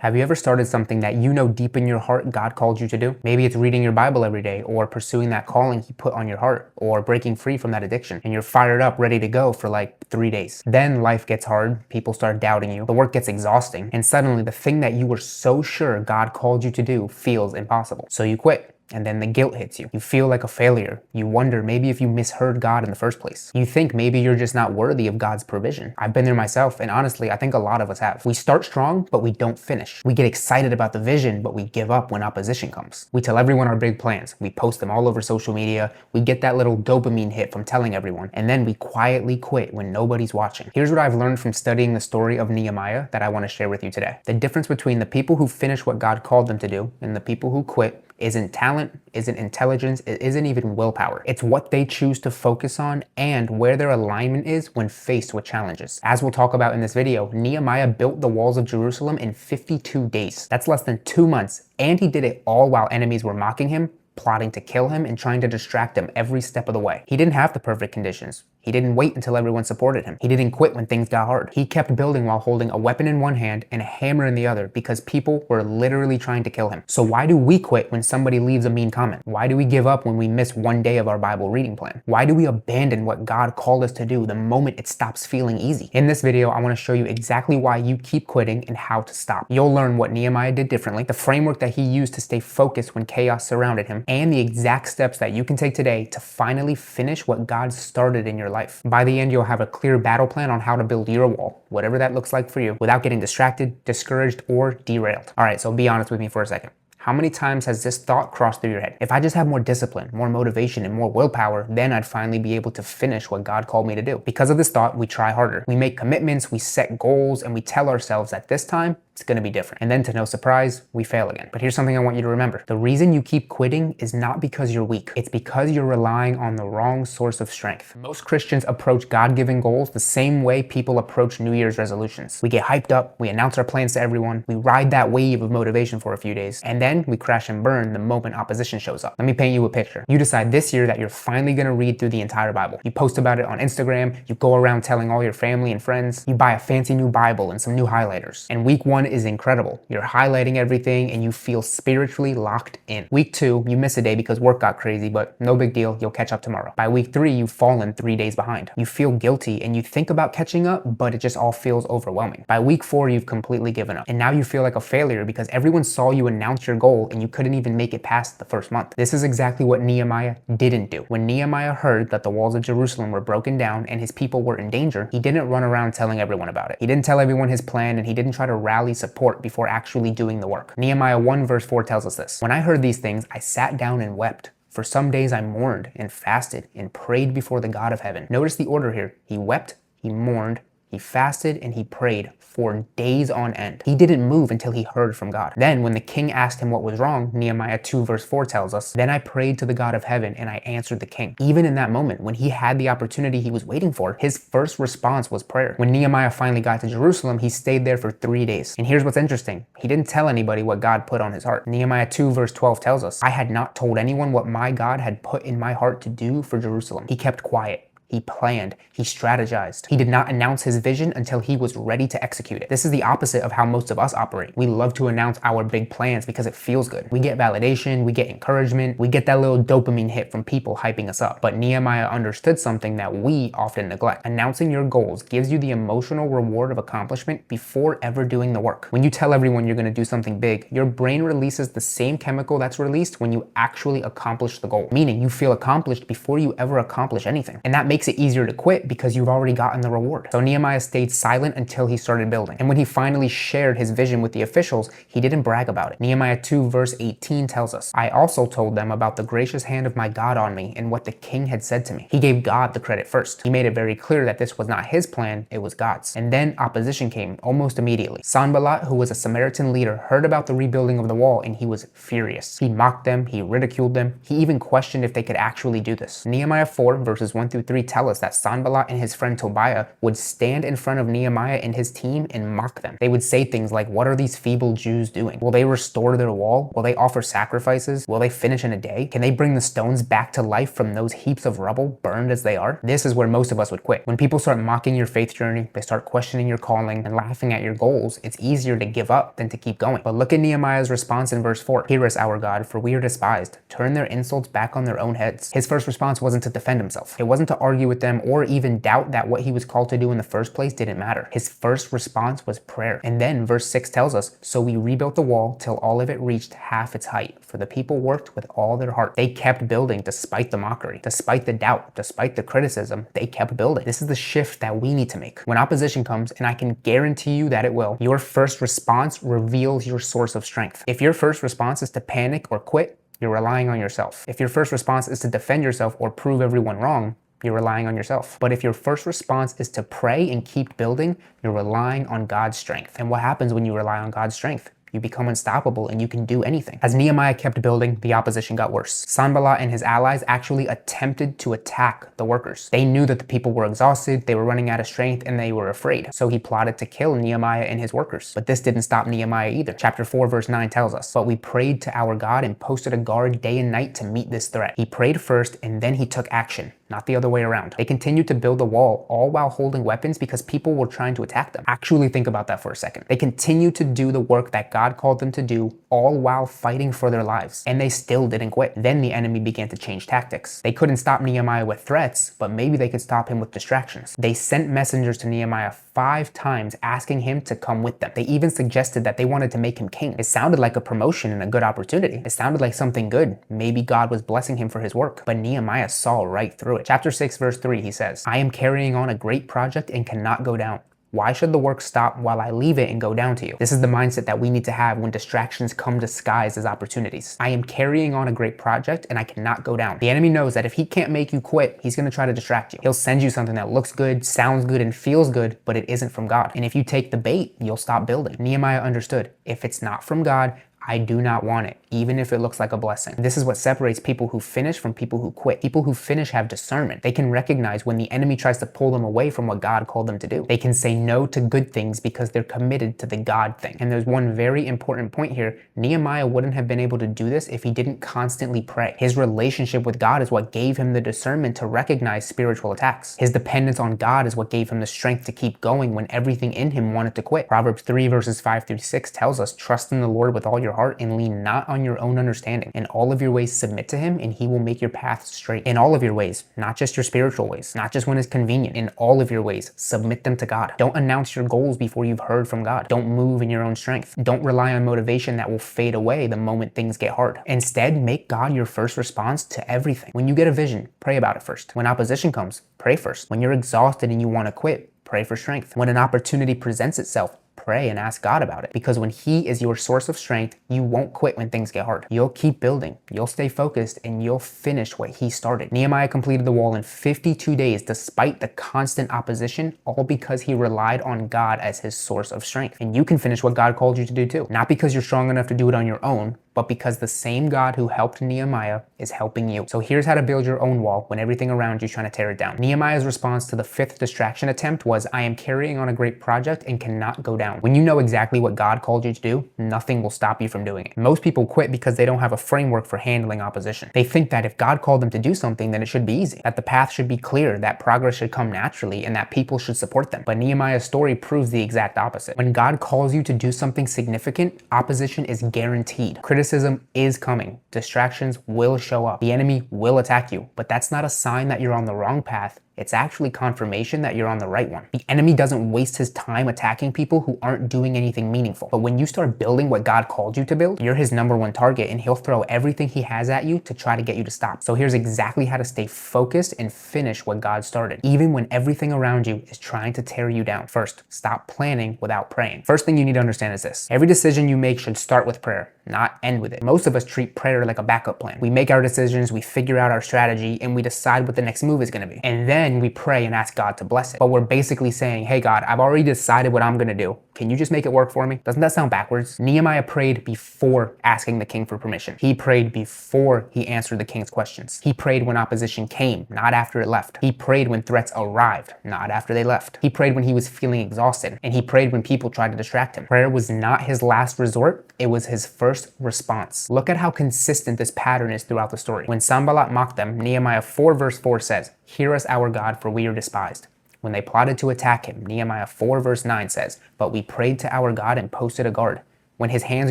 Have you ever started something that you know deep in your heart God called you to do? Maybe it's reading your Bible every day, or pursuing that calling He put on your heart, or breaking free from that addiction, and you're fired up, ready to go for like 3 days. Then life gets hard, people start doubting you, the work gets exhausting, and suddenly the thing that you were so sure God called you to do feels impossible. So you quit. And then the guilt hits you. You feel like a failure. You wonder maybe if you misheard God in the first place. You think maybe you're just not worthy of God's provision. I've been there myself, and honestly, I think a lot of us have. We start strong, but we don't finish. We get excited about the vision, but we give up when opposition comes. We tell everyone our big plans. We post them all over social media. We get that little dopamine hit from telling everyone, and then we quietly quit when nobody's watching. Here's what I've learned from studying the story of Nehemiah that I want to share with you today. The difference between the people who finish what God called them to do and the people who quit isn't talent, isn't intelligence, it isn't even willpower. It's what they choose to focus on and where their alignment is when faced with challenges. As we'll talk about in this video, Nehemiah built the walls of Jerusalem in 52 days. That's less than 2 months, and he did it all while enemies were mocking him, plotting to kill him, and trying to distract him every step of the way. He didn't have the perfect conditions. He didn't wait until everyone supported him. He didn't quit when things got hard. He kept building while holding a weapon in one hand and a hammer in the other because people were literally trying to kill him. So why do we quit when somebody leaves a mean comment? Why do we give up when we miss 1 day of our Bible reading plan? Why do we abandon what God called us to do the moment it stops feeling easy? In this video, I want to show you exactly why you keep quitting and how to stop. You'll learn what Nehemiah did differently, the framework that he used to stay focused when chaos surrounded him, and the exact steps that you can take today to finally finish what God started in your life. By the end, you'll have a clear battle plan on how to build your wall, whatever that looks like for you, without getting distracted, discouraged, or derailed. All right, so be honest with me for a second. How many times has this thought crossed through your head? If I just have more discipline, more motivation, and more willpower, then I'd finally be able to finish what God called me to do. Because of this thought, we try harder. We make commitments, we set goals, and we tell ourselves that this time, it's gonna be different. And then to no surprise, we fail again. But here's something I want you to remember. The reason you keep quitting is not because you're weak. It's because you're relying on the wrong source of strength. Most Christians approach God-given goals the same way people approach New Year's resolutions. We get hyped up, we announce our plans to everyone, we ride that wave of motivation for a few days, and then we crash and burn the moment opposition shows up. Let me paint you a picture. You decide this year that you're finally gonna read through the entire Bible. You post about it on Instagram, you go around telling all your family and friends, you buy a fancy new Bible and some new highlighters. And week 1 is incredible. You're highlighting everything and you feel spiritually locked in. Week 2, you miss a day because work got crazy, but no big deal, you'll catch up tomorrow. By week 3, you've fallen 3 days behind. You feel guilty and you think about catching up, but it just all feels overwhelming. By week 4, you've completely given up. And now you feel like a failure because everyone saw you announce your goal and you couldn't even make it past the first month. This is exactly what Nehemiah didn't do. When Nehemiah heard that the walls of Jerusalem were broken down and his people were in danger, he didn't run around telling everyone about it. He didn't tell everyone his plan, and he didn't try to rally support before actually doing the work. Nehemiah 1 verse 4 tells us this: "When I heard these things, I sat down and wept. For some days I mourned and fasted and prayed before the God of heaven." Notice the order here. He wept, he mourned, he fasted, and he prayed for days on end. He didn't move until he heard from God. Then when the king asked him what was wrong, Nehemiah 2 verse 4 tells us, "Then I prayed to the God of heaven and I answered the king." Even in that moment, when he had the opportunity he was waiting for, his first response was prayer. When Nehemiah finally got to Jerusalem, he stayed there for 3 days. And here's what's interesting. He didn't tell anybody what God put on his heart. Nehemiah 2 verse 12 tells us, "I had not told anyone what my God had put in my heart to do for Jerusalem." He kept quiet. He planned, he strategized. He did not announce his vision until he was ready to execute it. This is the opposite of how most of us operate. We love to announce our big plans because it feels good. We get validation, we get encouragement, we get that little dopamine hit from people hyping us up. But Nehemiah understood something that we often neglect. Announcing your goals gives you the emotional reward of accomplishment before ever doing the work. When you tell everyone you're gonna do something big, your brain releases the same chemical that's released when you actually accomplish the goal. Meaning you feel accomplished before you ever accomplish anything. And that makes it easier to quit because you've already gotten the reward. So Nehemiah stayed silent until he started building. And when he finally shared his vision with the officials, he didn't brag about it. Nehemiah 2 verse 18 tells us, "I also told them about the gracious hand of my God on me and what the king had said to me." He gave God the credit first. He made it very clear that this was not his plan, it was God's. And then opposition came almost immediately. Sanballat, who was a Samaritan leader, heard about the rebuilding of the wall and he was furious. He mocked them, he ridiculed them, he even questioned if they could actually do this. Nehemiah 4 verses 1 through 3 tell us that Sanballat and his friend Tobiah would stand in front of Nehemiah and his team and mock them. They would say things like, what are these feeble Jews doing? Will they restore their wall? Will they offer sacrifices? Will they finish in a day? Can they bring the stones back to life from those heaps of rubble, burned as they are? This is where most of us would quit. When people start mocking your faith journey, they start questioning your calling and laughing at your goals, it's easier to give up than to keep going. But look at Nehemiah's response in verse 4. Hear us, our God, for we are despised. Turn their insults back on their own heads. His first response wasn't to defend himself. It wasn't to argue with them or even doubt that what he was called to do in the first place didn't matter. His first response was prayer. And then verse 6 tells us, so we rebuilt the wall till all of it reached half its height, for the people worked with all their heart. They kept building despite the mockery, despite the doubt, despite the criticism. They kept building. This is the shift that we need to make. When opposition comes, and I can guarantee you that it will, your first response reveals your source of strength. If your first response is to panic or quit, you're relying on yourself. If your first response is to defend yourself or prove everyone wrong, you're relying on yourself. But if your first response is to pray and keep building, you're relying on God's strength. And what happens when you rely on God's strength? You become unstoppable and you can do anything. As Nehemiah kept building, the opposition got worse. Sanballat and his allies actually attempted to attack the workers. They knew that the people were exhausted, they were running out of strength, and they were afraid. So he plotted to kill Nehemiah and his workers. But this didn't stop Nehemiah either. Chapter 4 verse 9 tells us, but we prayed to our God and posted a guard day and night to meet this threat. He prayed first and then he took action, not the other way around. They continued to build the wall, all while holding weapons because people were trying to attack them. Actually think about that for a second. They continued to do the work that God called them to do, all while fighting for their lives. And they still didn't quit. Then the enemy began to change tactics. They couldn't stop Nehemiah with threats, but maybe they could stop him with distractions. They sent messengers to Nehemiah 5 times asking him to come with them. They even suggested that they wanted to make him king. It sounded like a promotion and a good opportunity. It sounded like something good. Maybe God was blessing him for his work. But Nehemiah saw right through it. Chapter 6 verse 3, he says, I am carrying on a great project and cannot go down. Why should the work stop while I leave it and go down to you? This is the mindset that we need to have when distractions come disguised as opportunities. I am carrying on a great project and I cannot go down. The enemy knows that if he can't make you quit, he's going to try to distract you. He'll send you something that looks good, sounds good, and feels good, but it isn't from God. And if you take the bait, you'll stop building. Nehemiah understood, if it's not from God, I do not want it, even if it looks like a blessing. This is what separates people who finish from people who quit. People who finish have discernment. They can recognize when the enemy tries to pull them away from what God called them to do. They can say no to good things because they're committed to the God thing. And there's one very important point here. Nehemiah wouldn't have been able to do this if he didn't constantly pray. His relationship with God is what gave him the discernment to recognize spiritual attacks. His dependence on God is what gave him the strength to keep going when everything in him wanted to quit. Proverbs 3 verses 5 through 6 tells us, trust in the Lord with all your heart and lean not on your own understanding. In all of your ways submit to him and he will make your paths straight. In all of your ways, not just your spiritual ways, not just when it's convenient. In all of your ways, submit them to God. Don't announce your goals before you've heard from God. Don't move in your own strength. Don't rely on motivation that will fade away the moment things get hard. Instead, make God your first response to everything. When you get a vision, pray about it first. When opposition comes, pray first. When you're exhausted and you want to quit, pray for strength. When an opportunity presents itself, pray and ask God about it. Because when he is your source of strength, you won't quit when things get hard. You'll keep building, you'll stay focused, and you'll finish what he started. Nehemiah completed the wall in 52 days despite the constant opposition, all because he relied on God as his source of strength. And you can finish what God called you to do too. Not because you're strong enough to do it on your own, but because the same God who helped Nehemiah is helping you. So here's how to build your own wall when everything around you is trying to tear it down. Nehemiah's response to the 5th distraction attempt was, I am carrying on a great project and cannot go down. When you know exactly what God called you to do, nothing will stop you from doing it. Most people quit because they don't have a framework for handling opposition. They think that if God called them to do something, then it should be easy, that the path should be clear, that progress should come naturally, and that people should support them. But Nehemiah's story proves the exact opposite. When God calls you to do something significant, opposition is guaranteed. Criticism is coming. Distractions will show up. The enemy will attack you, but that's not a sign that you're on the wrong path. It's actually confirmation that you're on the right one. The enemy doesn't waste his time attacking people who aren't doing anything meaningful. But when you start building what God called you to build, you're his #1 target and he'll throw everything he has at you to try to get you to stop. So here's exactly how to stay focused and finish what God started, even when everything around you is trying to tear you down. First, stop planning without praying. First thing you need to understand is this. Every decision you make should start with prayer, not end with it. Most of us treat prayer like a backup plan. We make our decisions, we figure out our strategy, and we decide what the next move is going to be. And then then we pray and ask God to bless it. But we're basically saying, hey God, I've already decided what I'm gonna do. Can you just make it work for me? Doesn't that sound backwards? Nehemiah prayed before asking the king for permission. He prayed before he answered the king's questions. He prayed when opposition came, not after it left. He prayed when threats arrived, not after they left. He prayed when he was feeling exhausted, and he prayed when people tried to distract him. Prayer was not his last resort, it was his first response. Look at how consistent this pattern is throughout the story. When Sanballat mocked them, Nehemiah 4 verse 4 says, "Hear us, our God, for we are despised." When they plotted to attack him, Nehemiah 4 verse 9 says, "But we prayed to our God and posted a guard." When his hands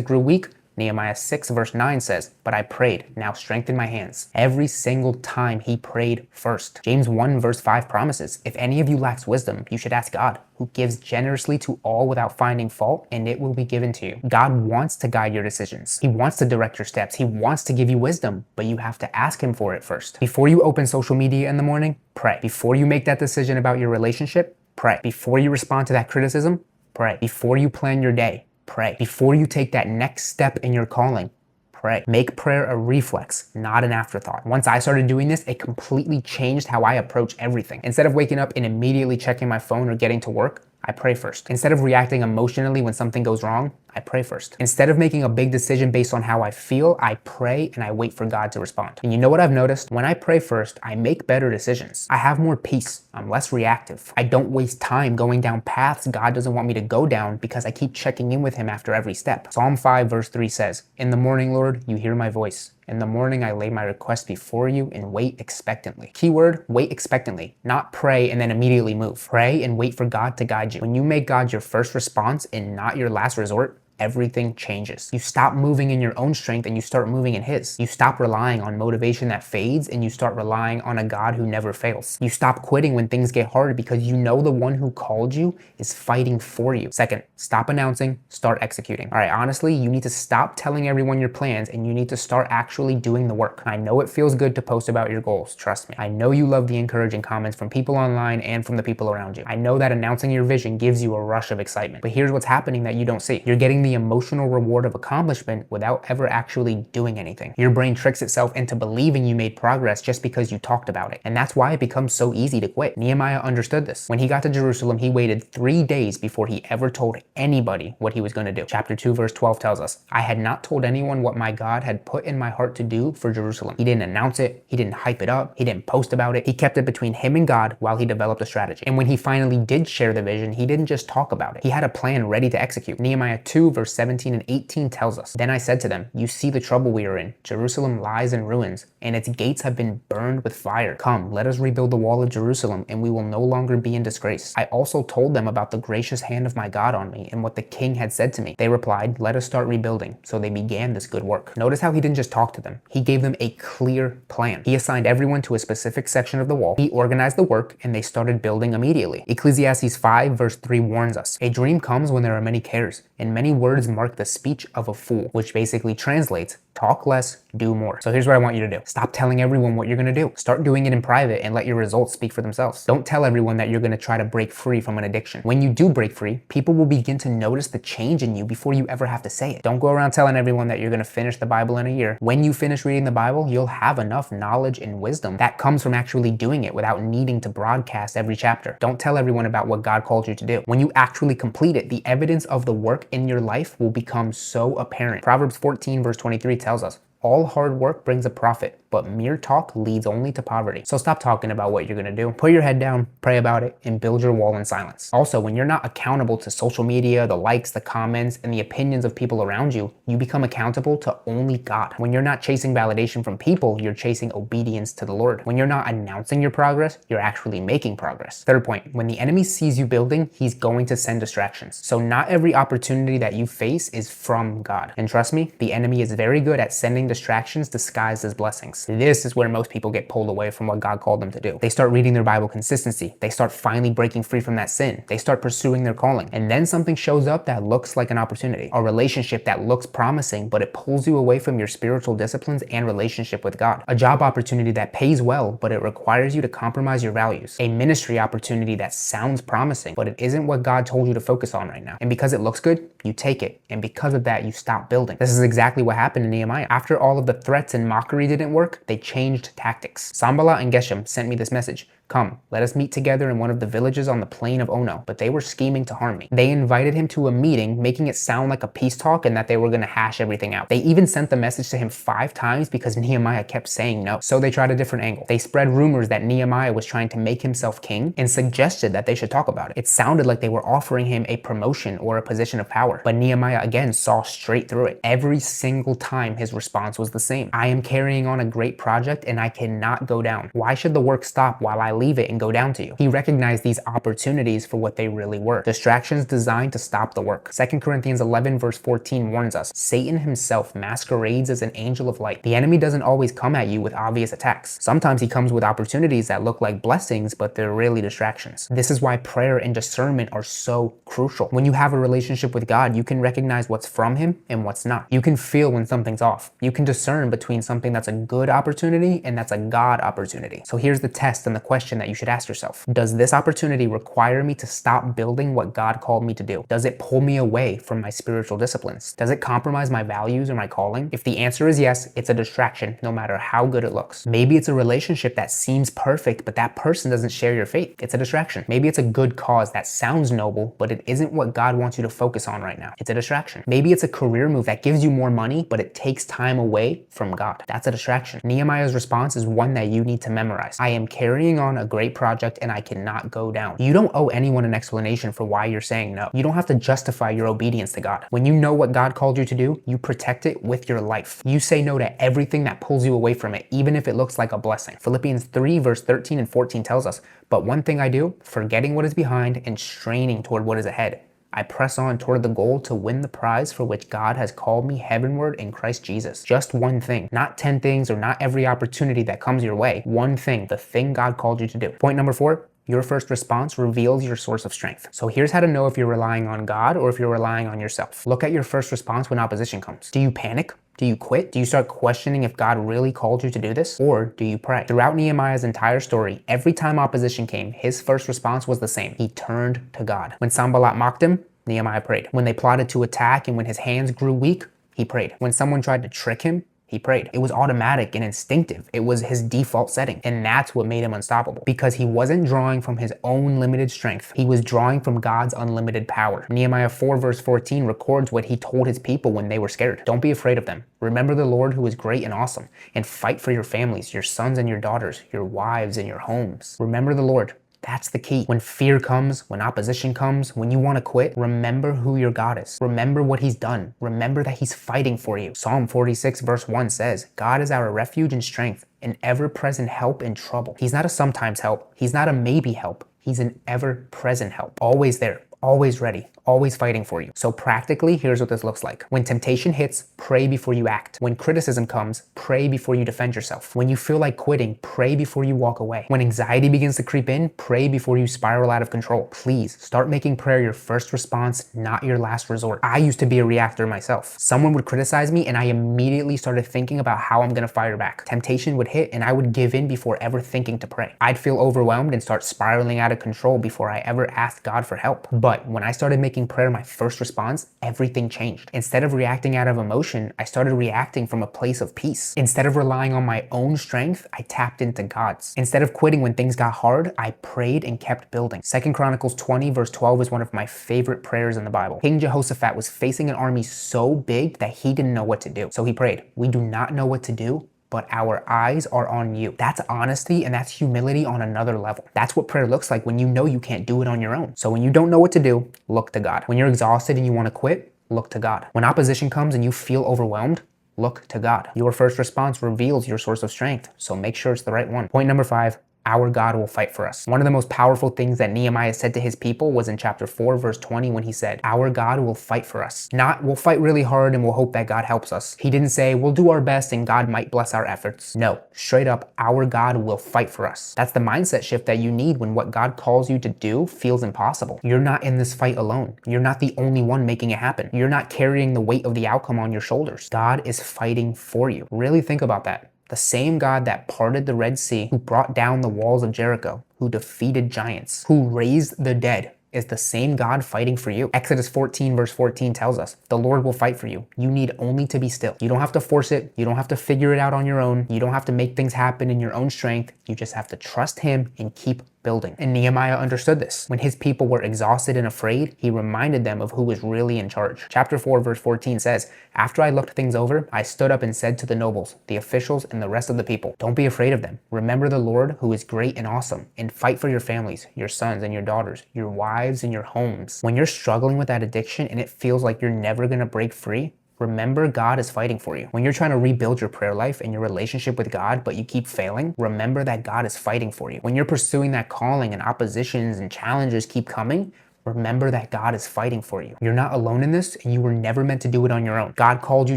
grew weak, Nehemiah 6 verse 9 says, "But I prayed, now strengthen my hands." Every single time he prayed first. James 1 verse 5 promises, "If any of you lacks wisdom, you should ask God, who gives generously to all without finding fault, and it will be given to you." God wants to guide your decisions. He wants to direct your steps. He wants to give you wisdom, but you have to ask him for it first. Before you open social media in the morning, pray. Before you make that decision about your relationship, pray. Before you respond to that criticism, pray. Before you plan your day, pray. Before you take that next step in your calling, pray. Make prayer a reflex, not an afterthought. Once I started doing this, it completely changed how I approach everything. Instead of waking up and immediately checking my phone or getting to work, I pray first. Instead of reacting emotionally when something goes wrong, I pray first. Instead of making a big decision based on how I feel, I pray and I wait for God to respond. And you know what I've noticed? When I pray first, I make better decisions. I have more peace. I'm less reactive. I don't waste time going down paths God doesn't want me to go down because I keep checking in with him after every step. Psalm 5 verse 3 says, "In the morning, Lord, you hear my voice. In the morning, I lay my request before you and wait expectantly." Keyword, wait expectantly, not pray and then immediately move. Pray and wait for God to guide you. When you make God your first response and not your last resort, everything changes. You stop moving in your own strength and you start moving in his. You stop relying on motivation that fades and you start relying on a God who never fails. You stop quitting when things get hard because you know the one who called you is fighting for you. Second, stop announcing, start executing. All right, honestly, you need to stop telling everyone your plans and you need to start actually doing the work. I know it feels good to post about your goals, trust me. I know you love the encouraging comments from people online and from the people around you. I know that announcing your vision gives you a rush of excitement, but here's what's happening that you don't see. You're getting the emotional reward of accomplishment without ever actually doing anything. Your brain tricks itself into believing you made progress just because you talked about it. And that's why it becomes so easy to quit. Nehemiah understood this. When he got to Jerusalem, he waited 3 days before he ever told anybody what he was going to do. Chapter 2 verse 12 tells us, "I had not told anyone what my God had put in my heart to do for Jerusalem." He didn't announce it. He didn't hype it up. He didn't post about it. He kept it between him and God while he developed a strategy. And when he finally did share the vision, he didn't just talk about it. He had a plan ready to execute. Nehemiah 2 verse 17 and 18 tells us, "Then I said to them, you see the trouble we are in. Jerusalem lies in ruins, and its gates have been burned with fire. Come, let us rebuild the wall of Jerusalem, and we will no longer be in disgrace." I also told them about the gracious hand of my God on me and what the king had said to me. They replied, "Let us start rebuilding." So they began this good work. Notice how he didn't just talk to them. He gave them a clear plan. He assigned everyone to a specific section of the wall. He organized the work, and they started building immediately. Ecclesiastes 5 verse 3 warns us, "A dream comes when there are many cares, and many words mark the speech of a fool," which basically translates, talk less, do more. So here's what I want you to do. Stop telling everyone what you're gonna do. Start doing it in private and let your results speak for themselves. Don't tell everyone that you're gonna try to break free from an addiction. When you do break free, people will begin to notice the change in you before you ever have to say it. Don't go around telling everyone that you're gonna finish the Bible in a year. When you finish reading the Bible, you'll have enough knowledge and wisdom that comes from actually doing it without needing to broadcast every chapter. Don't tell everyone about what God called you to do. When you actually complete it, the evidence of the work in your life will become so apparent. Proverbs 14 verse 23 tells us, "All hard work brings a profit, but mere talk leads only to poverty." So stop talking about what you're gonna do. Put your head down, pray about it, and build your wall in silence. Also, when you're not accountable to social media, the likes, the comments, and the opinions of people around you, you become accountable to only God. When you're not chasing validation from people, you're chasing obedience to the Lord. When you're not announcing your progress, you're actually making progress. Third point, when the enemy sees you building, he's going to send distractions. So not every opportunity that you face is from God. And trust me, the enemy is very good at sending distractions disguised as blessings. This is where most people get pulled away from what God called them to do. They start reading their Bible consistency. They start finally breaking free from that sin. They start pursuing their calling. And then something shows up that looks like an opportunity. A relationship that looks promising, but it pulls you away from your spiritual disciplines and relationship with God. A job opportunity that pays well, but it requires you to compromise your values. A ministry opportunity that sounds promising, but it isn't what God told you to focus on right now. And because it looks good, you take it. And because of that, you stop building. This is exactly what happened to Nehemiah. After all of the threats and mockery didn't work, they changed tactics. Sanballat and Geshem sent me this message. Come, let us meet together in one of the villages on the plain of Ono. But they were scheming to harm me. They invited him to a meeting, making it sound like a peace talk and that they were going to hash everything out. They even sent the message to him 5 times because Nehemiah kept saying no. So they tried a different angle. They spread rumors that Nehemiah was trying to make himself king and suggested that they should talk about it. It sounded like they were offering him a promotion or a position of power. But Nehemiah again saw straight through it. Every single time his response was the same. I am carrying on a great project and I cannot go down. Why should the work stop while I leave it and go down to you? He recognized these opportunities for what they really were. Distractions designed to stop the work. 2 Corinthians 11 verse 14 warns us, Satan himself masquerades as an angel of light. The enemy doesn't always come at you with obvious attacks. Sometimes he comes with opportunities that look like blessings, but they're really distractions. This is why prayer and discernment are so crucial. When you have a relationship with God, you can recognize what's from him and what's not. You can feel when something's off. You can discern between something that's a good opportunity and that's a God opportunity. So here's the test and the question that you should ask yourself. Does this opportunity require me to stop building what God called me to do? Does it pull me away from my spiritual disciplines? Does it compromise my values or my calling? If the answer is yes, it's a distraction, no matter how good it looks. Maybe it's a relationship that seems perfect, but that person doesn't share your faith. It's a distraction. Maybe it's a good cause that sounds noble, but it isn't what God wants you to focus on right now. It's a distraction. Maybe it's a career move that gives you more money, but it takes time away from God. That's a distraction. Nehemiah's response is one that you need to memorize. I am carrying on a great project and I cannot go down. You don't owe anyone an explanation for why you're saying no. You don't have to justify your obedience to God. When you know what God called you to do, you protect it with your life. You say no to everything that pulls you away from it, even if it looks like a blessing. Philippians 3 verse 13 and 14 tells us, but one thing I do, forgetting what is behind and straining toward what is ahead, I press on toward the goal to win the prize for which God has called me heavenward in Christ Jesus. Just one thing, not 10 things or not every opportunity that comes your way. One thing, the thing God called you to do. Point number 4, your first response reveals your source of strength. So here's how to know if you're relying on God or if you're relying on yourself. Look at your first response when opposition comes. Do you panic? Do you quit? Do you start questioning if God really called you to do this? Or do you pray? Throughout Nehemiah's entire story, every time opposition came, his first response was the same. He turned to God. When Sanballat mocked him, Nehemiah prayed. When they plotted to attack and when his hands grew weak, he prayed. When someone tried to trick him, he prayed. It was automatic and instinctive. It was his default setting. And that's what made him unstoppable. Because he wasn't drawing from his own limited strength. He was drawing from God's unlimited power. Nehemiah 4 verse 14 records what he told his people when they were scared. Don't be afraid of them. Remember the Lord who is great and awesome. And fight for your families, your sons and your daughters, your wives and your homes. Remember the Lord. That's the key. When fear comes, when opposition comes, when you want to quit, remember who your God is. Remember what he's done. Remember that he's fighting for you. Psalm 46 verse 1 says, God is our refuge and strength, an ever-present help in trouble. He's not a sometimes help. He's not a maybe help. He's an ever-present help. Always there. Always ready, always fighting for you. So practically, here's what this looks like. When temptation hits, pray before you act. When criticism comes, pray before you defend yourself. When you feel like quitting, pray before you walk away. When anxiety begins to creep in, pray before you spiral out of control. Please start making prayer your first response, not your last resort. I used to be a reactor myself. Someone would criticize me and I immediately started thinking about how I'm gonna fire back. Temptation would hit and I would give in before ever thinking to pray. I'd feel overwhelmed and start spiraling out of control before I ever asked God for help. But when I started making prayer my first response, everything changed. Instead of reacting out of emotion, I started reacting from a place of peace. Instead of relying on my own strength, I tapped into God's. Instead of quitting when things got hard, I prayed and kept building. 2 Chronicles 20 verse 12 is one of my favorite prayers in the Bible. King Jehoshaphat was facing an army so big that he didn't know what to do. So he prayed, we do not know what to do, but our eyes are on you. That's honesty and that's humility on another level. That's what prayer looks like when you know you can't do it on your own. So when you don't know what to do, look to God. When you're exhausted and you want to quit, look to God. When opposition comes and you feel overwhelmed, look to God. Your first response reveals your source of strength, so make sure it's the right one. Point number 5, our God will fight for us. One of the most powerful things that Nehemiah said to his people was in chapter 4 verse 20 when he said, our God will fight for us. Not, we'll fight really hard and we'll hope that God helps us. He didn't say, we'll do our best and God might bless our efforts. No, straight up, our God will fight for us. That's the mindset shift that you need when what God calls you to do feels impossible. You're not in this fight alone. You're not the only one making it happen. You're not carrying the weight of the outcome on your shoulders. God is fighting for you. Really think about that. The same God that parted the Red Sea, who brought down the walls of Jericho, who defeated giants, who raised the dead, is the same God fighting for you. Exodus 14 verse 14 tells us, the Lord will fight for you. You need only to be still. You don't have to force it. You don't have to figure it out on your own. You don't have to make things happen in your own strength. You just have to trust him and keep building. And Nehemiah understood this. When his people were exhausted and afraid, he reminded them of who was really in charge. Chapter 4 verse 14 says, after I looked things over, I stood up and said to the nobles, the officials, and the rest of the people, don't be afraid of them. Remember the Lord who is great and awesome, and fight for your families, your sons and your daughters, your wives and your homes. When you're struggling with that addiction and it feels like you're never going to break free, remember God is fighting for you. When you're trying to rebuild your prayer life and your relationship with God, but you keep failing, remember that God is fighting for you. When you're pursuing that calling and oppositions and challenges keep coming, remember that God is fighting for you. You're not alone in this, and you were never meant to do it on your own. God called you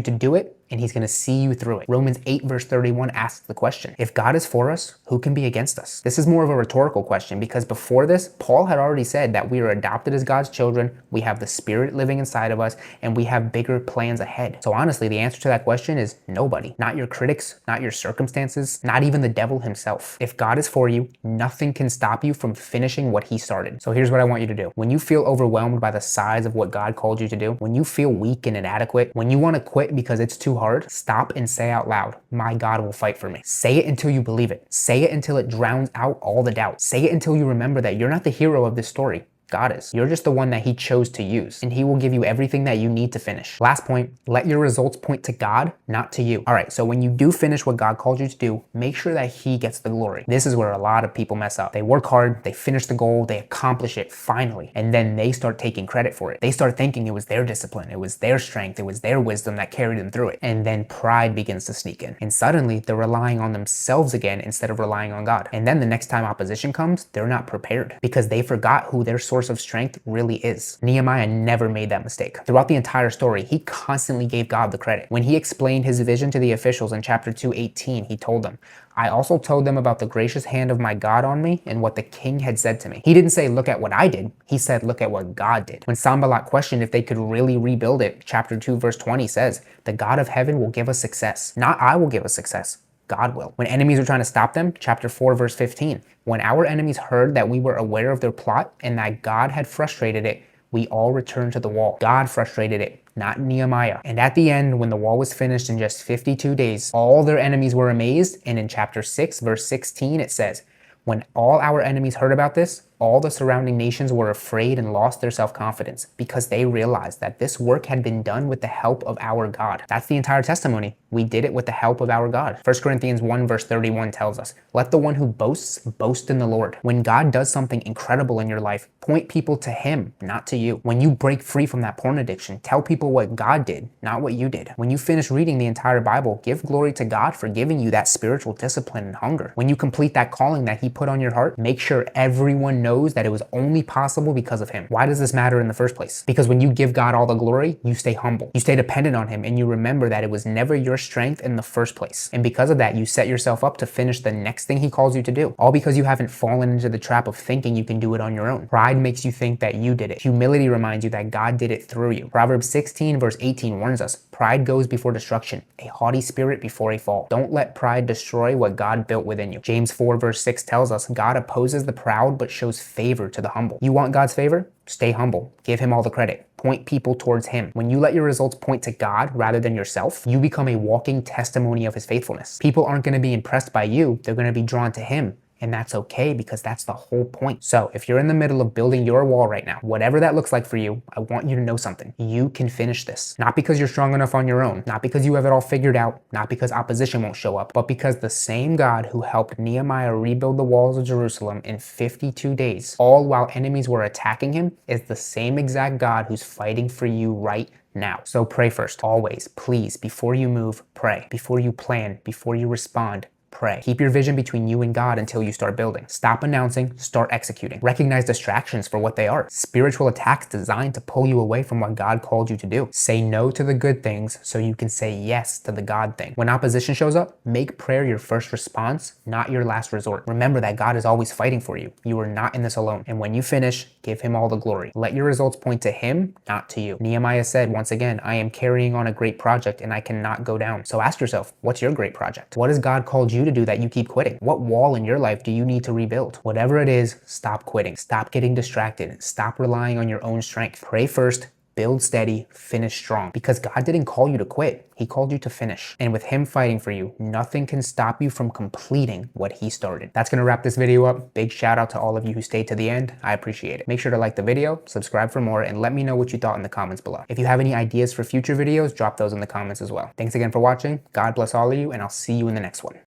to do it, and he's going to see you through it. Romans 8 verse 31 asks the question, if God is for us, who can be against us? This is more of a rhetorical question because before this, Paul had already said that we are adopted as God's children, we have the Spirit living inside of us, and we have bigger plans ahead. So honestly, the answer to that question is nobody. Not your critics, not your circumstances, not even the devil himself. If God is for you, nothing can stop you from finishing what he started. So here's what I want you to do. When you feel overwhelmed by the size of what God called you to do, when you feel weak and inadequate, when you want to quit because it's too hard, stop and say out loud, my God will fight for me. Say it until you believe it. Say it until it drowns out all the doubt. Say it until you remember that you're not the hero of this story. God is. You're just the one that he chose to use, and he will give you everything that you need to finish. Last point, let your results point to God, not to you. All right, so when you do finish what God called you to do, make sure that he gets the glory. This is where a lot of people mess up. They work hard, they finish the goal, they accomplish it finally, and then they start taking credit for it. They start thinking it was their discipline, it was their strength, it was their wisdom that carried them through it. And then pride begins to sneak in. And suddenly they're relying on themselves again instead of relying on God. And then the next time opposition comes, they're not prepared because they forgot who their source of strength really is. Nehemiah never made that mistake. Throughout the entire story, he constantly gave God the credit. When he explained his vision to the officials in chapter 2:18, he told them, I also told them about the gracious hand of my God on me and what the king had said to me. He didn't say, look at what I did. He said, look at what God did. When Sanballat questioned if they could really rebuild it, chapter 2 verse 20 says, the God of heaven will give us success. Not I will give us success. God will. When enemies were trying to stop them, chapter 4 verse 15, when our enemies heard that we were aware of their plot and that God had frustrated it, we all returned to the wall. God frustrated it, not Nehemiah. And at the end, when the wall was finished in just 52 days, all their enemies were amazed. And in chapter 6 verse 16, it says, when all our enemies heard about this, all the surrounding nations were afraid and lost their self-confidence because they realized that this work had been done with the help of our God. That's the entire testimony. We did it with the help of our God. 1 Corinthians 1 verse 31 tells us, let the one who boasts boast in the Lord. When God does something incredible in your life, point people to him, not to you. When you break free from that porn addiction, tell people what God did, not what you did. When you finish reading the entire Bible, give glory to God for giving you that spiritual discipline and hunger. When you complete that calling that he put on your heart, make sure everyone knows that it was only possible because of him. Why does this matter in the first place? Because when you give God all the glory, you stay humble. You stay dependent on him, and you remember that it was never your strength in the first place. And because of that, you set yourself up to finish the next thing he calls you to do. All because you haven't fallen into the trap of thinking you can do it on your own. Pride makes you think that you did it. Humility reminds you that God did it through you. Proverbs 16 verse 18 warns us, pride goes before destruction, a haughty spirit before a fall. Don't let pride destroy what God built within you. James 4 verse 6 tells us, God opposes the proud but shows favor to the humble. You want God's favor? Stay humble. Give him all the credit. Point people towards him. When you let your results point to God rather than yourself, you become a walking testimony of his faithfulness. People aren't going to be impressed by you. They're going to be drawn to him. And that's okay because that's the whole point. So if you're in the middle of building your wall right now, whatever that looks like for you, I want you to know something. You can finish this. Not because you're strong enough on your own, not because you have it all figured out, not because opposition won't show up, but because the same God who helped Nehemiah rebuild the walls of Jerusalem in 52 days, all while enemies were attacking him, is the same exact God who's fighting for you right now. So pray first, always, please, before you move, pray. Before you plan, before you respond, pray. Keep your vision between you and God until you start building. Stop announcing, start executing. Recognize distractions for what they are. Spiritual attacks designed to pull you away from what God called you to do. Say no to the good things so you can say yes to the God thing. When opposition shows up, make prayer your first response, not your last resort. Remember that God is always fighting for you. You are not in this alone. And when you finish, give him all the glory. Let your results point to him, not to you. Nehemiah said, once again, I am carrying on a great project and I cannot go down. So ask yourself, what's your great project? What has God called you to to do that you keep quitting? What wall in your life do you need to rebuild? Whatever it is, stop quitting. Stop getting distracted. Stop relying on your own strength. Pray first, build steady, finish strong. Because God didn't call you to quit. He called you to finish. And with him fighting for you, nothing can stop you from completing what he started. That's gonna wrap this video up. Big shout out to all of you who stayed to the end. I appreciate it. Make sure to like the video, subscribe for more, and let me know what you thought in the comments below. If you have any ideas for future videos, drop those in the comments as well. Thanks again for watching. God bless all of you, and I'll see you in the next one.